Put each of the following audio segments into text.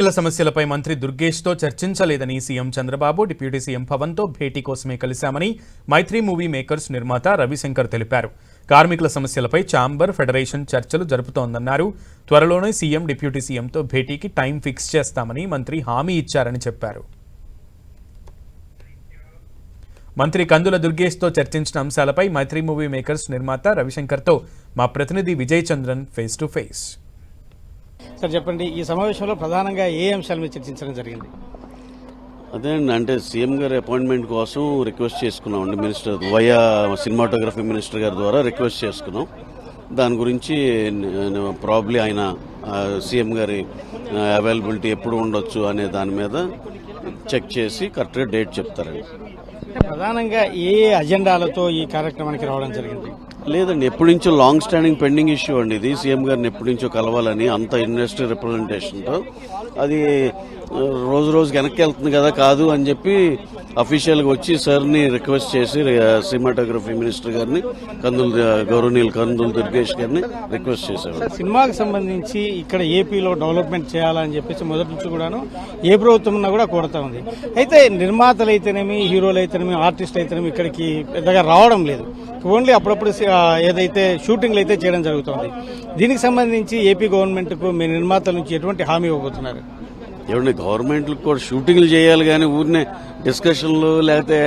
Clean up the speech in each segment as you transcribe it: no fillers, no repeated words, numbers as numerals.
కార్మికుల సమస్యలపై మంత్రి దుర్గేష్తో చర్చించలేదని సీఎం చంద్రబాబు డిప్యూటీ సీఎం పవన్తో భేటీ కోసమే కలిశామని మైత్రి మూవీ మేకర్స్ నిర్మాత రవిశంకర్ తెలిపారు. కార్మికుల సమస్యలపై ఛాంబర్ ఫెడరేషన్ చర్చలు జరుపుతోందన్నారు. త్వరలోనే సీఎం డిప్యూటీ సీఎంతో భేటీకి టైం ఫిక్స్ చేస్తామని మంత్రి హామీ ఇచ్చారని చెప్పారు. మంత్రి కందుల దుర్గేష్తో చర్చించిన అంశాలపై మైత్రి మూవీ మేకర్స్ నిర్మాత రవిశంకర్తో మా ప్రతినిధి Vijay Chandran face to face. Sir చెప్పండి, ఈ సమావేశంలో ప్రధానంగా ఏ అంశాల మీద చర్చించడం జరిగింది? అదే అంటే సీఎం గారి అపాయింట్మెంట్ కోసం రిక్వెస్ట్ చేసుకున్నాం అండి. మినిస్టర్ వయా సినిమాటోగ్రఫీ మినిస్టర్ గారి ద్వారా రిక్వెస్ట్ చేసుకున్నాం. దాని గురించి ప్రాబ్లీ ఆయన సీఎం గారి అవైలబిలిటీ ఎప్పుడు ఉండొచ్చు అనే దాని మీద చెక్ చేసి కరెక్ట్గా డేట్ చెప్తారండి. ప్రధానంగా ఏ అజెండాలతో ఈ కార్యక్రమానికి రావడం జరిగింది? లేదండి, ఎప్పటి నుంచో లాంగ్ స్టాండింగ్ పెండింగ్ ఇష్యూ అండి ఇది. సీఎం గారిని ఎప్పటి నుంచో కలవాలని అంత ఇండస్ట్రీ రిప్రజెంటేషన్తో అది రోజు రోజుకి వెనక్కి వెళ్తుంది కదా, కాదు అని చెప్పి అఫీషియల్గా వచ్చి సార్ని రిక్వెస్ట్ చేసి సినిమాటోగ్రఫీ మినిస్టర్ గారిని గౌరవనీయులు కందుల దుర్గేష్ గారిని రిక్వెస్ట్ చేశారు. సినిమాకి సంబంధించి ఇక్కడ ఏపీలో డెవలప్మెంట్ చేయాలని చెప్పేసి మొదటి నుంచి కూడాను ఏ ప్రభుత్వం ఉన్నా కూడా కోరుతా ఉంది. అయితే నిర్మాతలు అయితేనేమి, హీరోలు అయితేనేమి, ఆర్టిస్టులు అయితేనేమి ఇక్కడికి పెద్దగా రావడం లేదు. ఓన్లీ అప్పుడప్పుడు ఏదైతే షూటింగ్లు అయితే చేయడం జరుగుతుంది. దీనికి సంబంధించి ఏపీ గవర్నమెంట్ కు మీ నిర్మాతల నుంచి ఎటువంటి హామీ ఇవ్వబోతున్నారు? ఏమండి, గవర్నమెంట్లకు కూడా షూటింగ్లు చేయాలి కానీ ఊరినే డిస్కషన్లు లేకపోతే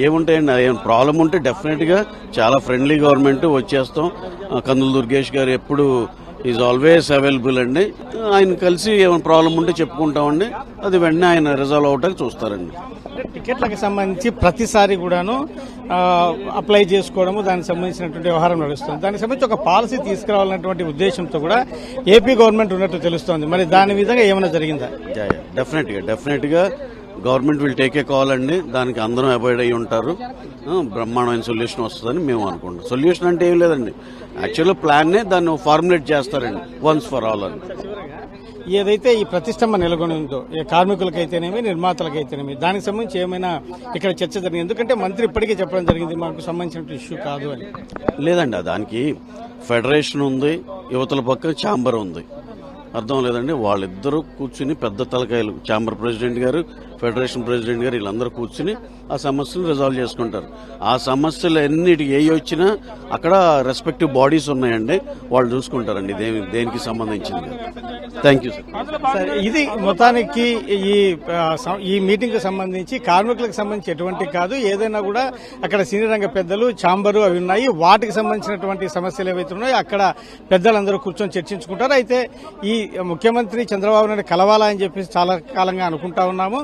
ఏముంటాయండి. ఏమైనా ప్రాబ్లం ఉంటే డెఫినెట్ గా చాలా ఫ్రెండ్లీ గవర్నమెంట్ వచ్చేస్తాం. కందుల దుర్గేష్ గారు ఎప్పుడు ఈజ్ ఆల్వేస్ అవైలబుల్ అండి. ఆయన కలిసి ఏమైనా ప్రాబ్లం ఉంటే చెప్పుకుంటామండి. అది వెంటనే ఆయన రిజాల్వ్ అవటానికి చూస్తారండి. టికెట్లకు సంబంధించి ప్రతిసారి కూడాను అప్లై చేసుకోవడము, దానికి సంబంధించినటువంటి వ్యవహారం నడుస్తుంది. దానికి సంబంధించి ఒక పాలసీ తీసుకురావాలన్నటువంటి ఉద్దేశంతో కూడా ఏపీ గవర్నమెంట్ ఉన్నట్టు తెలుస్తోంది. మరి దాని విధంగా ఏమైనా జరిగిందా? డెఫినెట్ గా government will take a call అండి. దానికి అందరం అవాయిడ్ అయ్యి ఉంటారు. బ్రహ్మాండమైన సొల్యూషన్ వస్తుందని మేము అనుకుంటాం. సొల్యూషన్ అంటే ఏం లేదండి, యాక్చువల్గా ప్లాన్ నే దాన్ని ఫార్ములేట్ చేస్తారండి వన్స్ ఫర్ ఆల్ అని. ఏదైతే ఈ ప్రతిష్టంభ నెలకొని ఉందో కార్మికులకైతేనేమి, నిర్మాతలకైతేనేమి, దానికి సంబంధించి ఏమైనా ఇక్కడ చర్చ జరిగింది? ఎందుకంటే మంత్రి ఇప్పటికే చెప్పడం జరిగింది మాకు సంబంధించిన ఇష్యూ కాదు అని. లేదండి, దానికి ఫెడరేషన్ ఉంది, యువతల పక్క ఛాంబర్ ఉంది. అర్థం లేదండి, వాళ్ళిద్దరూ కూర్చుని పెద్ద తలకాయలు, ఛాంబర్ ప్రెసిడెంట్ గారు, ఫెడరేషన్ ప్రెసిడెంట్ గారు, వీళ్ళందరూ కూర్చుని ఆ సమస్యలు రిజాల్వ్ చేసుకుంటారు. ఆ సమస్యలు ఎన్నిటికి ఏ వచ్చినా అక్కడ రెస్పెక్టివ్ బాడీస్ ఉన్నాయండి, వాళ్ళు చూసుకుంటారండి దేనికి సంబంధించింది. Thank you sir. ఇది మొత్తానికి ఈ మీటింగ్ కు సంబంధించి కార్మికులకు సంబంధించి ఎటువంటి కాదు. ఏదైనా కూడా అక్కడ సినీ రంగ పెద్దలు, ఛాంబరు అవి ఉన్నాయి. వాటికి సంబంధించినటువంటి సమస్యలు ఏవైతే ఉన్నాయో అక్కడ పెద్దలందరూ కూర్చొని చర్చించుకుంటారు. అయితే ఈ ముఖ్యమంత్రి చంద్రబాబు నాయుడు కలవాలని చెప్పేసి చాలా కాలంగా అనుకుంటా ఉన్నాము.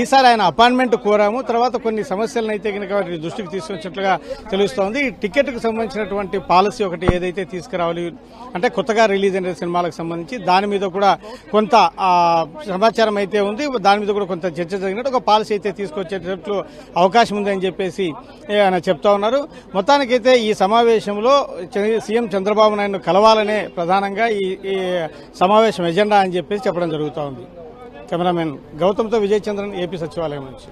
ఈసారి ఆయన అపాయింట్మెంట్ కోరాము. తర్వాత కొన్ని సమస్యలను అయితే కనుక వాటి దృష్టికి తీసుకొచ్చినట్లుగా తెలుస్తోంది. ఈ టికెట్ కు సంబంధించినటువంటి పాలసీ ఒకటి ఏదైతే తీసుకురావాలి అంటే కొత్తగా రిలీజ్ అయిన సినిమాలకు సంబంధించి దాని మీద కూడా కొంత సమాచారం అయితే ఉంది. దాని మీద కూడా కొంత చర్చ జరిగినట్టు ఒక పాలసీ అయితే తీసుకొచ్చేటట్లు అవకాశం ఉందని చెప్పేసి ఆయన చెప్తా ఉన్నారు. మొత్తానికైతే ఈ సమావేశంలో సీఎం చంద్రబాబు నాయుడు కలవాలనే ప్రధానంగా ఈ సమావేశం ఎజెండా అని చెప్పేసి చెప్పడం జరుగుతూ ఉంది. కెమెరామెన్ గౌతమ్తో విజయ్ చంద్రన్, ఏపీ సచివాలయం నుంచి.